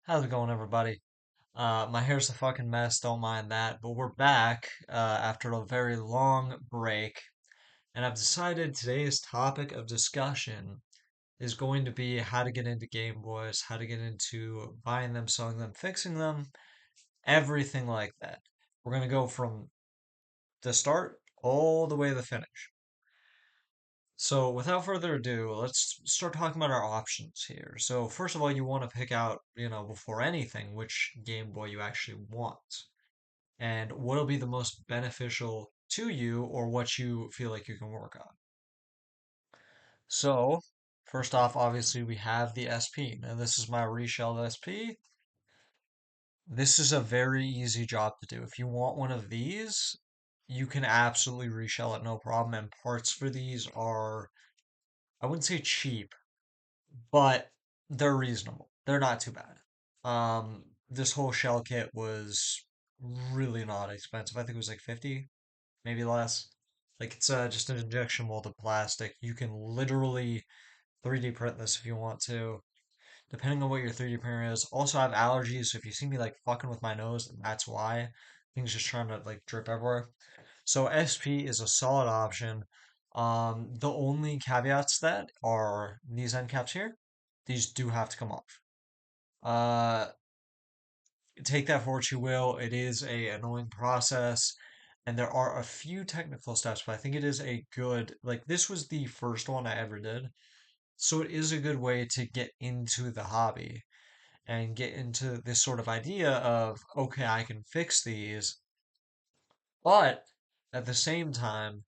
How's it going, everybody? My hair's a fucking mess, don't mind that, but we're back after a very long break, and I've decided today's topic of discussion is going to be how to get into Game Boys, how to get into buying them, selling them, fixing them, everything like that. We're going to go from the start all the way to the finish. So, without further ado, let's start talking about our options here. So, first of all, you want to pick out, before anything, which Game Boy you actually want, and what'll be the most beneficial to you or what you feel like you can work on. So, first off, obviously, we have the SP. Now, this is my reshelled SP. This is a very easy job to do. If you want one of these, you can absolutely reshell it, no problem. And parts for these are, I wouldn't say cheap, but they're reasonable. They're not too bad. This whole shell kit was really not expensive. I think it was like 50, maybe less. Like it's just an injection molded plastic. You can literally 3D print this if you want to, depending on what your 3D printer is. Also, I have allergies, so if you see me like fucking with my nose, that's why. Things just trying to like drip everywhere. So SP is a solid option. The only caveats that are these end caps here. These do have to come off. Uh, take that for what you will. It is a annoying process, and there are a few technical steps, but I think it is a good, like this was the first one I ever did. So it is a good way to get into the hobby and get into this sort of idea of, okay, I can fix these, but at the same time,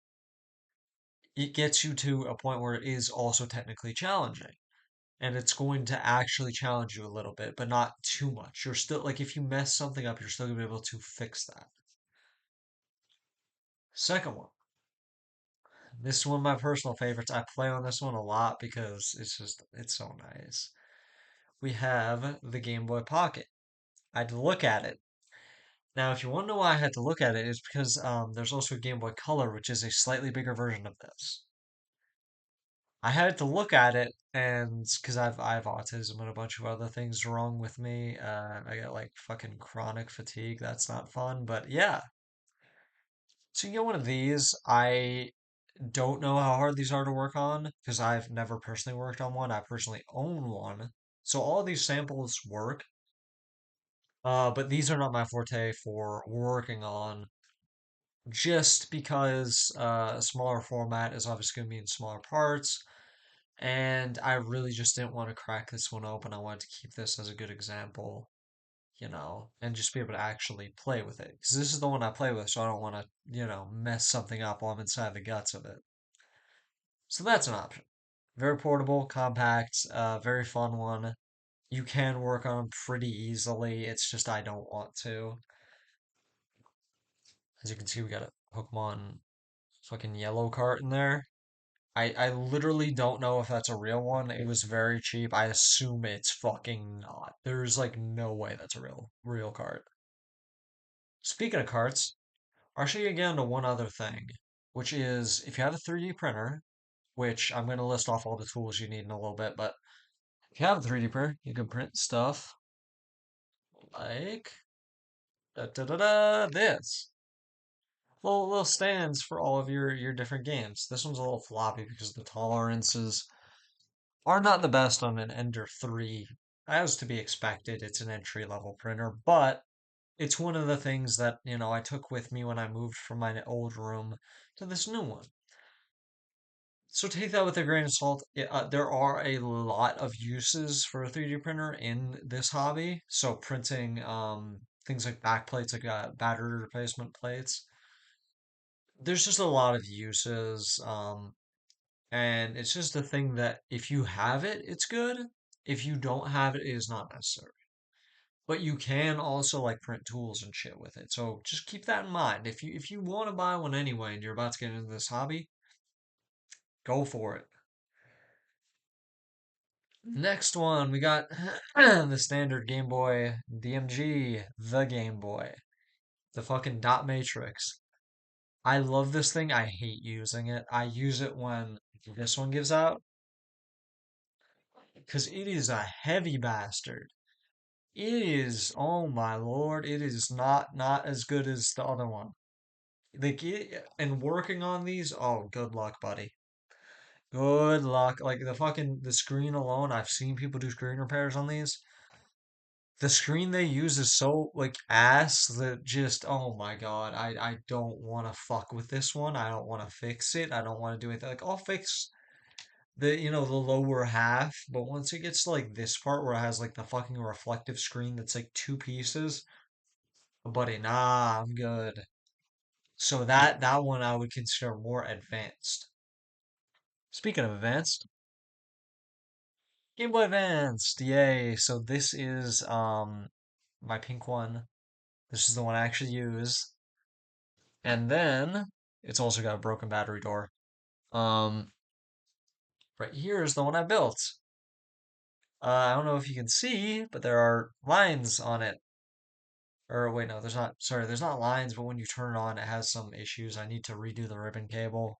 it gets you to a point where it is also technically challenging. And it's going to actually challenge you a little bit, but not too much. You're still, like, if you mess something up, you're still going to be able to fix that. Second one. This is one of my personal favorites. I play on this one a lot because it's so nice. We have the Game Boy Pocket. I had to look at it. Now, if you want to know why I had to look at it, it's because there's also a Game Boy Color, which is a slightly bigger version of this. I had to look at it, and because I have autism and a bunch of other things wrong with me. I got like fucking chronic fatigue. That's not fun, but yeah. So you get one of these. I don't know how hard these are to work on because I've never personally worked on one. I personally own one, so all of these samples work. But these are not my forte for working on. Just because a smaller format is obviously going to mean smaller parts. And I really just didn't want to crack this one open. I wanted to keep this as a good example, and just be able to actually play with it. Because this is the one I play with, so I don't want to, mess something up while I'm inside the guts of it. So that's an option. Very portable, compact, very fun one. You can work on them pretty easily. It's just I don't want to. As you can see, we got a Pokemon fucking yellow cart in there. I literally don't know if that's a real one. It was very cheap. I assume it's fucking not. There's like no way that's a real card. Speaking of carts, I'll show you again to one other thing, which is if you have a 3D printer, which I'm going to list off all the tools you need in a little bit, but if you have a 3D printer, you can print stuff like this. Little stands for all of your different games. This one's a little floppy because the tolerances are not the best on an Ender 3. As to be expected, it's an entry level printer, but it's one of the things that, I took with me when I moved from my old room to this new one. So take that with a grain of salt. There are a lot of uses for a 3D printer in this hobby. So printing things like backplates, like battery replacement plates. There's just a lot of uses. And it's just a thing that if you have it, it's good. If you don't have it, it is not necessary. But you can also like print tools and shit with it. So just keep that in mind. If you want to buy one anyway and you're about to get into this hobby, go for it. Next one, we got the standard Game Boy DMG, the Game Boy, the fucking dot matrix. I love this thing. I hate using it. I use it when this one gives out because it is a heavy bastard. It is, oh my Lord, it is not as good as the other one. Like and working on these, oh, good luck, buddy. Good luck. Like the screen alone, I've seen people do screen repairs on these. The screen they use is so like ass that just oh my God, I don't want to fuck with this one. I don't want to fix it. I don't want to do anything. Like I'll fix the lower half, but once it gets to like this part where it has like the fucking reflective screen that's like two pieces, buddy, nah, I'm good. So that one I would consider more advanced. Speaking of advanced, Game Boy Advanced, yay! So this is my pink one. This is the one I actually use. And then it's also got a broken battery door. Um, right here is the one I built. I don't know if you can see, but there are lines on it. Or wait, no, there's not. Sorry, there's not lines, but when you turn it on, it has some issues. I need to redo the ribbon cable.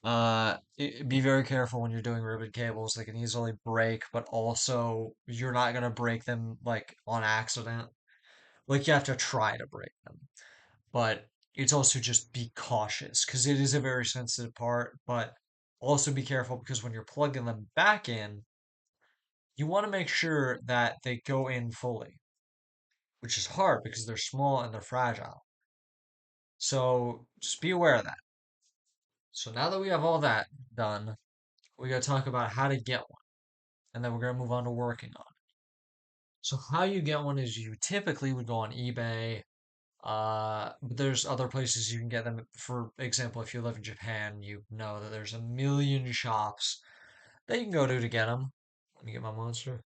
Be very careful when you're doing ribbon cables. They can easily break, but also you're not gonna break them like on accident. Like you have to try to break them. But it's also just be cautious because it is a very sensitive part, but also be careful because when you're plugging them back in, you want to make sure that they go in fully, which is hard because they're small and they're fragile. So just be aware of that. So now that we have all that done, we got to talk about how to get one, and then we're going to move on to working on it. So how you get one is you typically would go on eBay. But there's other places you can get them. For example, if you live in Japan, you know that there's a million shops that you can go to get them. Let me get my monster.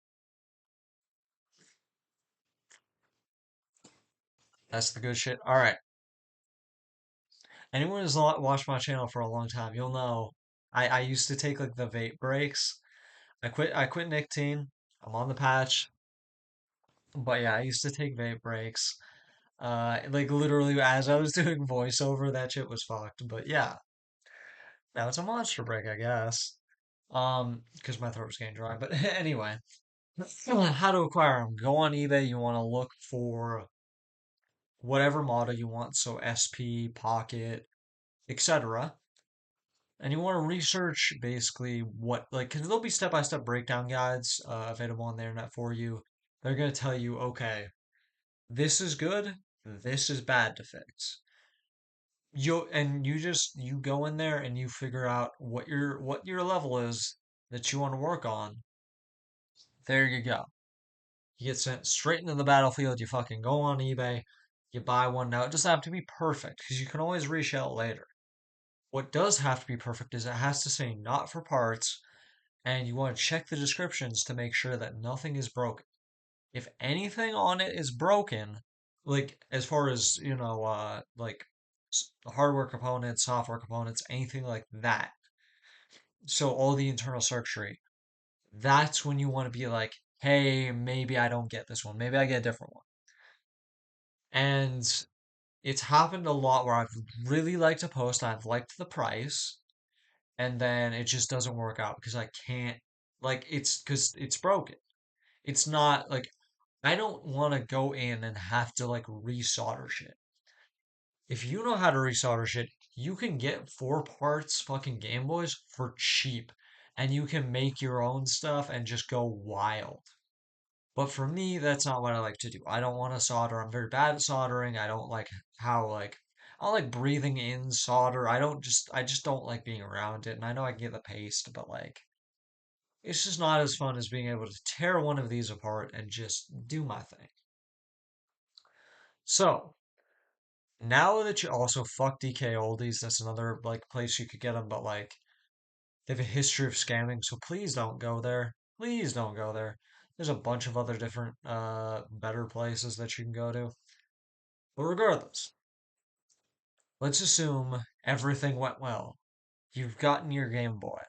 That's the good shit. All right. Anyone who's watched my channel for a long time, you'll know I used to take like the vape breaks. I quit nicotine. I'm on the patch. But yeah, I used to take vape breaks. Like literally as I was doing voiceover, that shit was fucked. But yeah, now it's a monster break, I guess. Because my throat was getting dry. But anyway, how to acquire them? Go on eBay. You want to look for whatever model you want, so SP, Pocket, etc. And you want to research basically what, like, because there'll be step-by-step breakdown guides available on the internet for you. They're going to tell you, okay, this is good, this is bad to fix. You go in there and you figure out what your level is that you want to work on. There you go. You get sent straight into the battlefield. You fucking go on eBay, you buy one. Now, it doesn't have to be perfect because you can always resell it later. What does have to be perfect is it has to say not for parts, and you want to check the descriptions to make sure that nothing is broken. If anything on it is broken, like as far as, like hardware components, software components, anything like that, so all the internal circuitry, that's when you want to be like, hey, maybe I don't get this one. Maybe I get a different one. And it's happened a lot where I've really liked a post, I've liked the price, and then it just doesn't work out because I can't, like, it's because it's broken. It's not like I don't want to go in and have to like resolder shit. If you know how to resolder shit, you can get four parts fucking Game Boys for cheap, and you can make your own stuff and just go wild. But for me, that's not what I like to do. I don't want to solder. I'm very bad at soldering. I don't like how like I don't like breathing in solder. I just don't like being around it. And I know I can get the paste, but like it's just not as fun as being able to tear one of these apart and just do my thing. So now that you also fuck DK Oldies, that's another like place you could get them, but like they have a history of scamming, so please don't go there. Please don't go there. There's a bunch of other different better places that you can go to. But regardless, let's assume everything went well. You've gotten your Game Boy.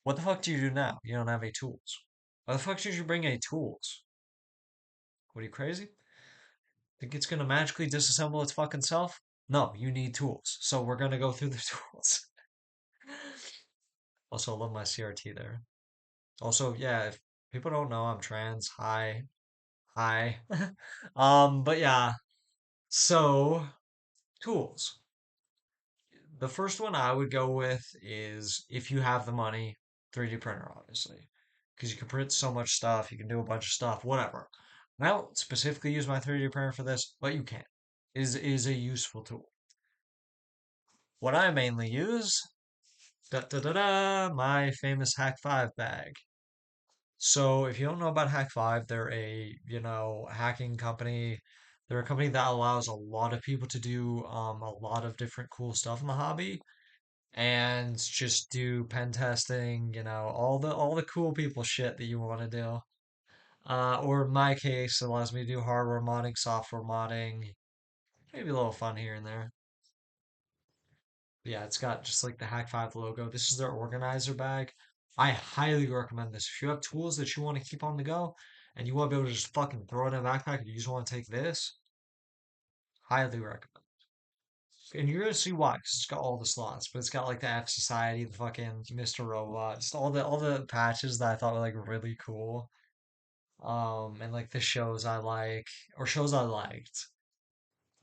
What the fuck do you do now? You don't have any tools. Why the fuck should you bring any tools? What are you crazy? Think it's gonna magically disassemble its fucking self? No, you need tools. So we're gonna go through the tools. Also, I love my CRT there. Also, yeah, People don't know I'm trans. Hi. Hi. But yeah. So, tools. The first one I would go with is if you have the money, 3D printer, obviously. Because you can print so much stuff, you can do a bunch of stuff, whatever. I don't specifically use my 3D printer for this, but you can. Is a useful tool. What I mainly use, da da da da, my famous Hack 5 bag. So if you don't know about Hack 5, they're a, hacking company. They're a company that allows a lot of people to do a lot of different cool stuff in the hobby and just do pen testing, all the cool people shit that you want to do. Or in my case, it allows me to do hardware modding, software modding, maybe a little fun here and there. Yeah, it's got just like the Hack 5 logo. This is their organizer bag. I highly recommend this. If you have tools that you want to keep on the go and you want to be able to just fucking throw it in a backpack and you just want to take this, highly recommend. And you're gonna see why, 'cause it's got all the slots, but it's got like the F Society, the fucking Mr. Robot, just all the patches that I thought were like really cool. And like the shows I like or shows I liked.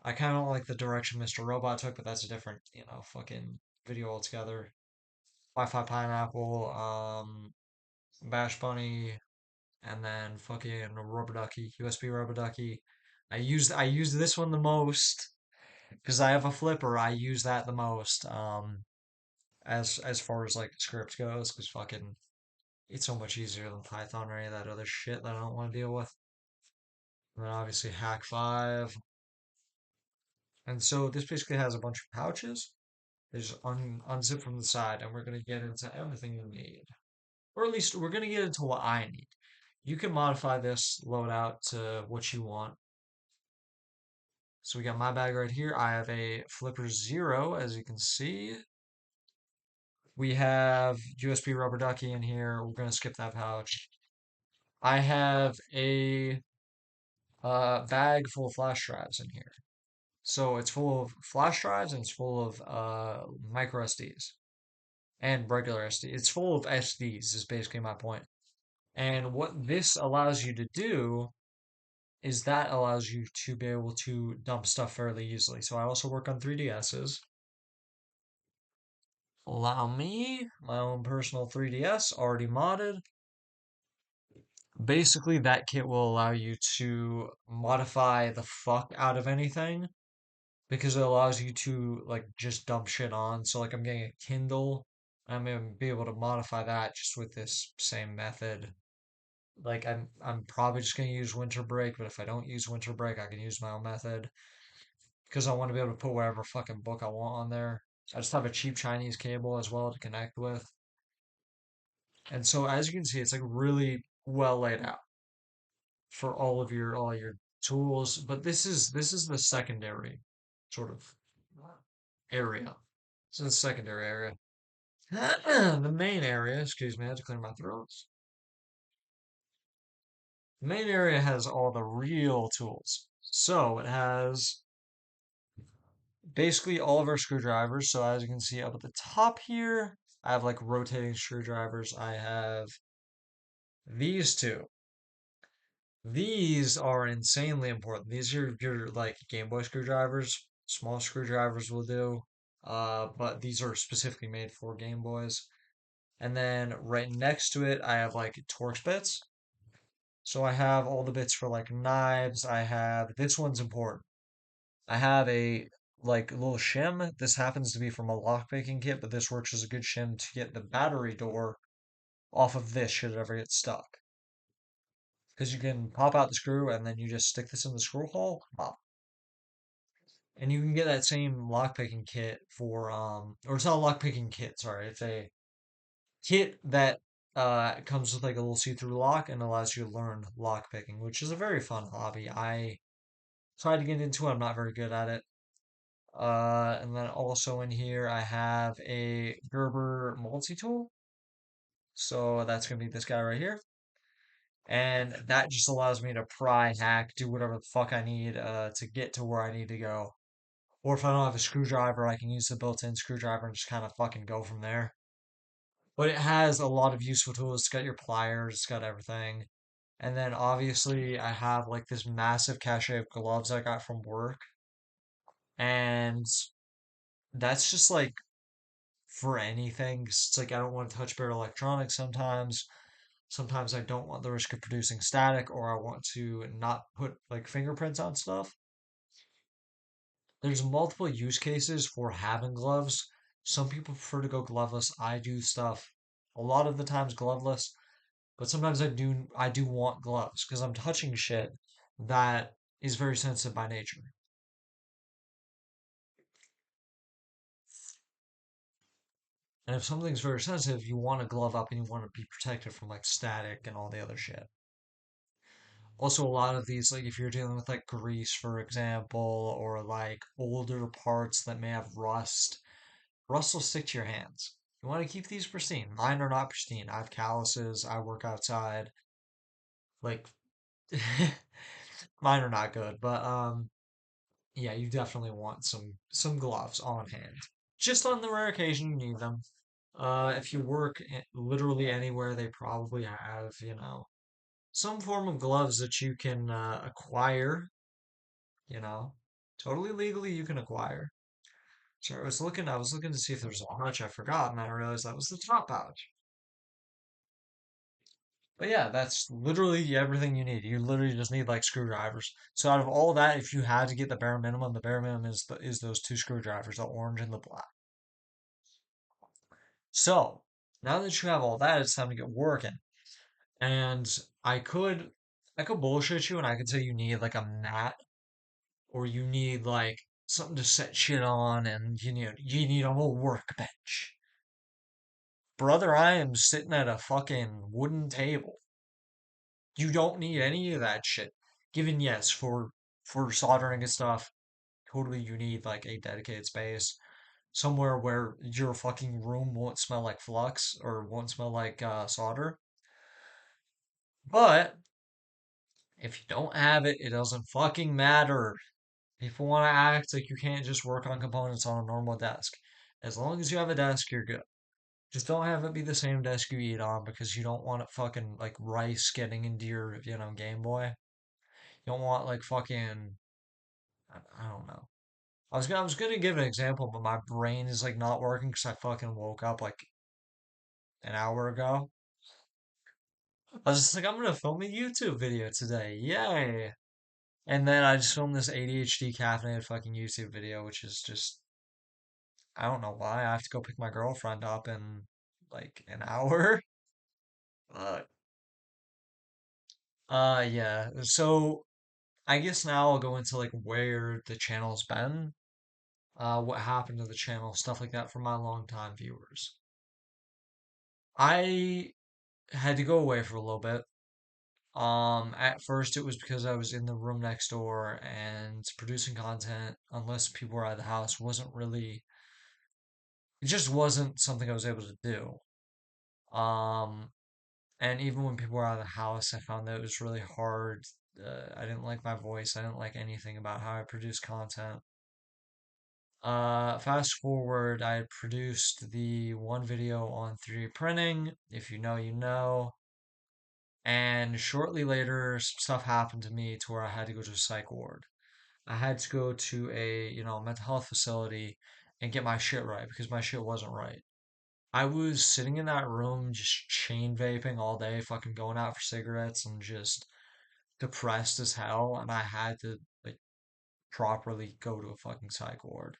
I kind of don't like the direction Mr. Robot took, but that's a different, fucking video altogether. Wi-Fi Pineapple, Bash Bunny, and then fucking Rubber Ducky, USB Rubber Ducky. I used this one the most because I have a flipper. I use that the most. As far as like script goes, because fucking it's so much easier than Python or any of that other shit that I don't want to deal with. And then obviously Hack 5. And so this basically has a bunch of pouches. They just unzip from the side, and we're gonna get into everything you need. Or at least we're gonna get into what I need. You can modify this loadout to what you want. So we got my bag right here. I have a Flipper Zero, as you can see. We have USB rubber ducky in here. We're gonna skip that pouch. I have a bag full of flash drives in here. So it's full of flash drives and it's full of micro SDs and regular SD. It's full of SDs is basically my point. And what this allows you to do is that allows you to be able to dump stuff fairly easily. So I also work on 3DSs. Allow me my own personal 3DS already modded. Basically, that kit will allow you to modify the fuck out of anything because it allows you to like just dump shit on. So like I'm getting a Kindle, I'm gonna be able to modify that just with this same method. Like I'm probably just gonna use Winter Break, but if I don't use Winter Break, I can use my own method because I want to be able to put whatever fucking book I want on there. I just have a cheap Chinese cable as well to connect with. And so as you can see, it's like really well laid out for all your tools. But this is the secondary sort of area. This is the secondary area. The main area, excuse me, I had to clear my throat. The main area has all the real tools. So it has basically all of our screwdrivers. So as you can see up at the top here, I have like rotating screwdrivers. I have these two. These are insanely important. These are your like Gameboy screwdrivers. Small screwdrivers will do. But these are specifically made for Game Boys. And then right next to it, I have like Torx bits. So I have all the bits for like knives. I have this one's important. I have a like little shim. This happens to be from a lockpicking kit, but this works as a good shim to get the battery door off of this should it ever get stuck. Because you can pop out the screw and then you just stick this in the screw hole, pop. And you can get that same lockpicking kit for or it's not a lockpicking kit, sorry. It's a kit that comes with like a little see-through lock and allows you to learn lockpicking, which is a very fun hobby. I tried to get into it, I'm not very good at it. And then also in here I have a Gerber multi-tool. So that's gonna be this guy right here. And that just allows me to pry, hack, do whatever the fuck I need to get to where I need to go. Or if I don't have a screwdriver, I can use the built-in screwdriver and just kind of fucking go from there. But it has a lot of useful tools. It's got your pliers, it's got everything. And then obviously I have like this massive cache of gloves I got from work. And that's just like for anything. 'Cause it's like I don't want to touch bare electronics sometimes. Sometimes I don't want the risk of producing static, or I want to not put like fingerprints on stuff. There's multiple use cases for having gloves. Some people prefer to go gloveless. I do stuff a lot of the times gloveless, but sometimes I do want gloves because I'm touching shit that is very sensitive by nature. And if something's very sensitive, you want to glove up and you want to be protected from like static and all the other shit. Also, a lot of these, like if you're dealing with like grease, for example, or like older parts that may have rust, rust will stick to your hands. You want to keep these pristine. Mine are not pristine. I have calluses. I work outside. Like, mine are not good. But yeah, you definitely want some gloves on hand. Just on the rare occasion you need them. If you work literally anywhere, they probably have, some form of gloves that you can acquire, you know, totally legally you can acquire. So I was looking to see if there was a pouch I forgot, and I realized that was the top pouch. But yeah, that's literally everything you need. You literally just need like screwdrivers. So out of all that, if you had to get the bare minimum is those two screwdrivers, the orange and the black. So now that you have all that, it's time to get working. And I could I could bullshit you and I could say you need like a mat or you need like something to set shit on and you need a whole workbench. Brother, I am sitting at a fucking wooden table. You don't need any of that shit. Given yes, for soldering and stuff, totally you need like a dedicated space. Somewhere where your fucking room won't smell like flux or won't smell like solder. But if you don't have it, it doesn't fucking matter. People want to act like you can't just work on components on a normal desk. As long as you have a desk, you're good. Just don't have it be the same desk you eat on because you don't want it fucking like rice getting into your, Game Boy. You don't want like fucking, I don't know. I was gonna give an example, but my brain is like not working because I fucking woke up like an hour ago. I was just like, I'm gonna film a YouTube video today. Yay! And then I just filmed this ADHD caffeinated fucking YouTube video, which is just, I don't know why. I have to go pick my girlfriend up in like an hour. Uh, yeah. So I guess now I'll go into like where the channel's been, what happened to the channel, stuff like that for my longtime viewers. I had to go away for a little bit. At first it was because I was in the room next door and producing content, unless people were out of the house, wasn't really, it just wasn't something I was able to do. Um, and even when people were out of the house, I found that it was really hard. I didn't like my voice. I didn't like anything about how I produce content. Fast forward, I produced the one video on 3D printing. If you know, you know. And shortly later, some stuff happened to me to where I had to go to a psych ward. I had to go to a, mental health facility and get my shit right because my shit wasn't right. I was sitting in that room just chain vaping all day, fucking going out for cigarettes and just depressed as hell, and I had to like properly go to a fucking psych ward.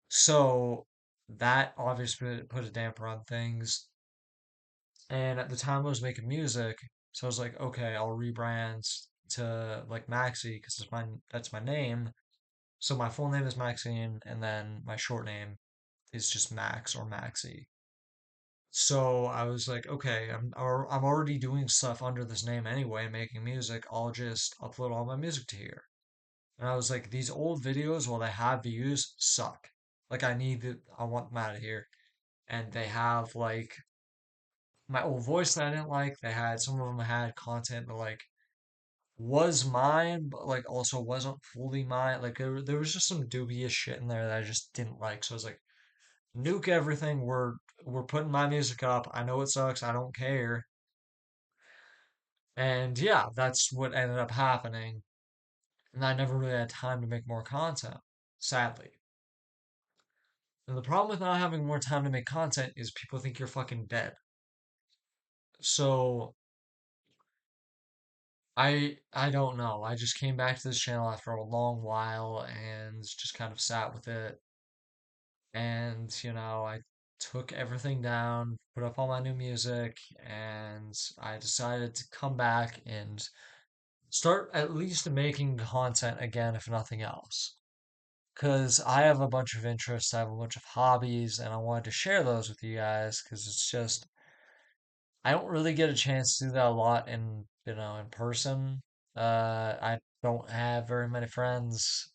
So that obviously put a damper on things. And at the time I was making music, so I was like, okay, I'll rebrand to like Maxi because that's my name. So my full name is Maxine, and then my short name is just Max or Maxi. So I was like, okay, I'm already doing stuff under this name anyway, making music. I'll just upload all my music to here. And I was like, these old videos, while they have views, suck. Like I want them out of here. And they have like my old voice that I didn't like. Some of them had content that like was mine, but like also wasn't fully mine. Like there was just some dubious shit in there that I just didn't like. So I was like, nuke everything. We're putting my music up. I know it sucks. I don't care. And yeah, that's what ended up happening. And I never really had time to make more content, sadly. And the problem with not having more time to make content is people think you're fucking dead. So I don't know. I just came back to this channel after a long while and just kind of sat with it. And, I took everything down, put up all my new music, and I decided to come back and start at least making content again, if nothing else. Because I have a bunch of interests, I have a bunch of hobbies, and I wanted to share those with you guys because it's just, I don't really get a chance to do that a lot in person. I don't have very many friends.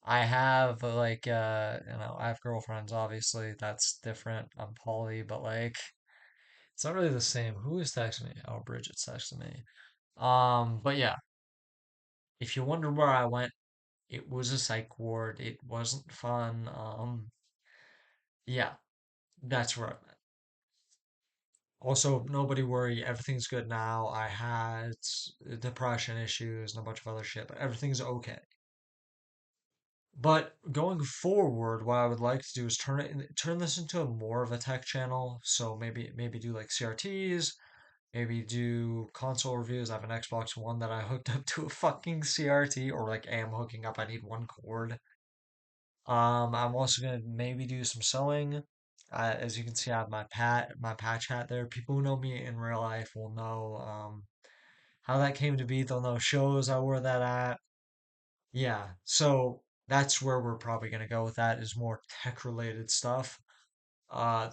I have I have girlfriends, obviously. That's different. I'm poly, but like, it's not really the same. Who is texting me? Oh, Bridget's texting me. But yeah, if you wonder where I went, it was a psych ward. It wasn't fun. Yeah, that's where I'm at. Also, nobody worry, everything's good now. I had depression issues and a bunch of other shit, but everything's okay. But going forward, what I would like to do is turn this into a more of a tech channel. So maybe do like CRTs, maybe do console reviews. I have an Xbox One that I hooked up to a fucking CRT, or like am hooking up. I need one cord. I'm also gonna maybe do some sewing. As you can see, I have my patch hat there. People who know me in real life will know how that came to be. They'll know shows I wore that at. Yeah, so that's where we're probably gonna go with that is more tech related stuff.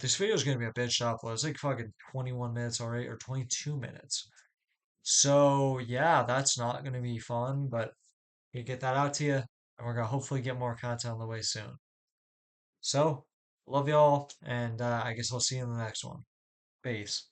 This video is gonna be a bitch stop. It's like fucking 21 minutes already, or 22 minutes. So yeah, that's not gonna be fun, but we get that out to you, and we're gonna hopefully get more content on the way soon. So, love y'all, and I guess I'll see you in the next one. Peace.